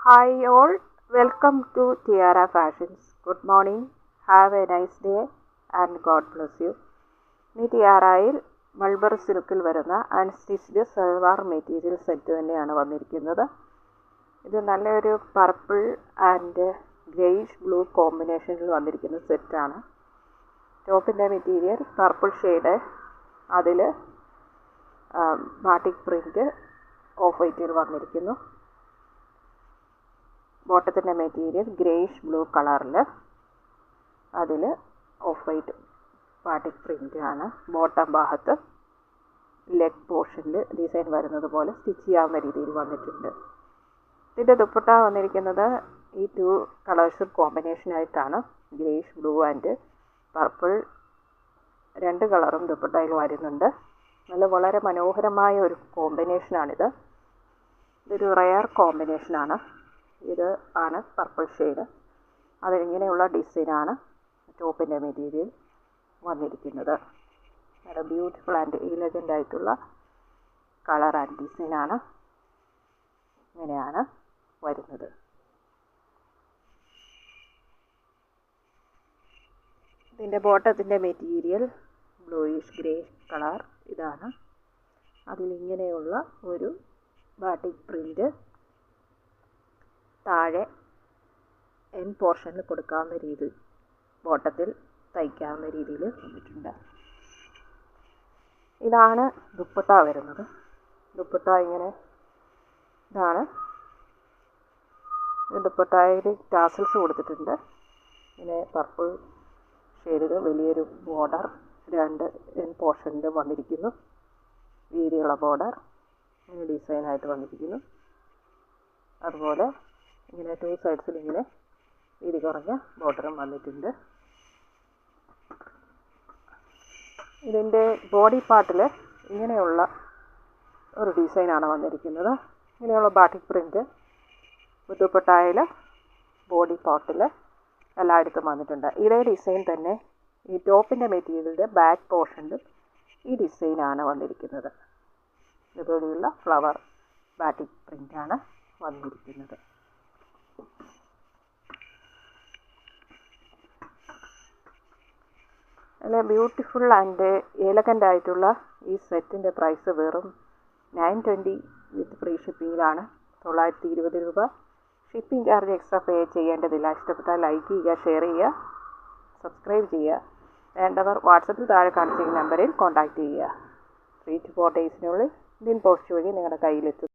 Hi all, welcome to Tiara Fashions. Good morning, have a nice day and God bless you. ഈ ടിയാറയിൽ മൾബർ സിൽക്കിൽ വരുന്ന unstitched salwar material set തന്നെയാണ് വന്നിരിക്കുന്നത്. ഇത് നല്ലൊരു പർപ്പിൾ ആൻഡ് ഗ്രേയിഷ് ബ്ലൂ കോമ്പിനേഷനിൽ വന്നിരിക്കുന്ന സെറ്റാണ്. ടോപ്പിൻ്റെ മെറ്റീരിയൽ പർപ്പിൾ ഷെയ്ഡ്, അതിൽ ബാട്ടിക് പ്രിൻറ്റ് ഓഫ് വൈറ്റിൽ വന്നിരിക്കുന്നു. ബോട്ടത്തിൻ്റെ മെറ്റീരിയൽ ഗ്രേയിഷ് ബ്ലൂ കളറിൽ, അതിൽ ഓഫ് വൈറ്റ് ബാട്ടിക് പ്രിൻ്റ് ആണ്. ബോട്ടം ഭാഗത്ത് ലെഗ് പോർഷനിൽ ഡിസൈൻ വരുന്നത് പോലെ സ്റ്റിച്ച് ചെയ്യാവുന്ന രീതിയിൽ വന്നിട്ടുണ്ട്. ഇതിൻ്റെ ദുപ്പട്ട വന്നിരിക്കുന്നത് ഈ 2 കളേഴ്സ് കോമ്പിനേഷനായിട്ടാണ്. ഗ്രേയിഷ് ബ്ലൂ ആൻഡ് പർപ്പിൾ 2 കളറും ദുപ്പട്ടയിൽ വരുന്നുണ്ട്. വളരെ മനോഹരമായ ഒരു കോമ്പിനേഷനാണിത്. ഇതൊരു റെയർ കോമ്പിനേഷനാണ്. ഇത് ആണ് പർപ്പിൾ ഷെയ്ഡ്. അതിലിങ്ങനെയുള്ള ഡിസൈനാണ് ടോപ്പിൻ്റെ മെറ്റീരിയൽ വന്നിരിക്കുന്നത്. നല്ല ബ്യൂട്ടിഫുൾ ആൻഡ് എലഗൻ്റ് ആയിട്ടുള്ള കളർ ആൻഡ് ഡിസൈനാണ്. ഇങ്ങനെയാണ് വരുന്നത്. ഇതിൻ്റെ ബോട്ടത്തിൻ്റെ മെറ്റീരിയൽ ബ്ലൂയിഷ് ഗ്രേ കളർ ഇതാണ്. അതിലിങ്ങനെയുള്ള ഒരു ബാട്ടിക് പ്രിൻ്റ് താഴെ എൻ പോർഷനിൽ കൊടുക്കാവുന്ന രീതിയിൽ ബോട്ടത്തിൽ തയ്ക്കാവുന്ന രീതിയിൽ വന്നിട്ടുണ്ട്. ഇതാണ് ദുപ്പട്ട വരുന്നത്. ദുപ്പട്ട ഇതാണ്. ദുപ്പട്ടയിൽ ടാസൽസ് കൊടുത്തിട്ടുണ്ട്. ഇങ്ങനെ പർപ്പിൾ ഷെയ്ഡിൽ വലിയൊരു ബോർഡർ 2 എൻ പോർഷനിൽ വന്നിരിക്കുന്നു. വീതിയുള്ള ബോർഡർ ഡിസൈനായിട്ട് വന്നിരിക്കുന്നു. അതുപോലെ ഇങ്ങനെ 2 സൈഡ്സിൽ ഇങ്ങനെ വീതി കുറഞ്ഞ ബോർഡറും വന്നിട്ടുണ്ട്. ഇതിൻ്റെ ബോഡി പാർട്ടിൽ ഇങ്ങനെയുള്ള ഒരു ഡിസൈനാണ് വന്നിരിക്കുന്നത്. ഇങ്ങനെയുള്ള ബാട്ടിക് പ്രിൻ്റ് ദുപ്പട്ടയിൽ ബോഡി പാർട്ടിൽ എല്ലായിടത്തും വന്നിട്ടുണ്ട്. ഇതേ ഡിസൈൻ തന്നെ ഈ ടോപ്പിൻ്റെ മെറ്റീരിയലിൻ്റെ ബാക്ക് പോർഷനിൽ ഈ ഡിസൈനാണ് വന്നിരിക്കുന്നത്. ഇതുപോലെയുള്ള ഫ്ലവർ ബാട്ടിക് പ്രിൻ്റാണ് വന്നിരിക്കുന്നത്. നല്ല ബ്യൂട്ടിഫുൾ ആൻഡ് എലഗൻ്റ് ആയിട്ടുള്ള ഈ സെറ്റിൻ്റെ പ്രൈസ് വെറും 920 വിത്ത് ഫ്രീ ഷിപ്പിങ്ങിലാണ്. 920 രൂപ. ഷിപ്പിംഗ് ചാർജ് എക്സ്ട്രാ പേ ചെയ്യേണ്ടതില്ല. ഇഷ്ടപ്പെട്ടാൽ ലൈക്ക് ചെയ്യുക, ഷെയർ ചെയ്യുക, സബ്സ്ക്രൈബ് ചെയ്യുക. വേണ്ടവർ വാട്സപ്പിൽ താഴെ കാണിച്ചിരിക്കുന്ന നമ്പറിൽ കോൺടാക്റ്റ് ചെയ്യുക. 3 to 4 ഡേയ്സിനുള്ളിൽ ഇന്ത്യൻ പോസ്റ്റ് വഴി നിങ്ങളുടെ കയ്യിലെത്തും.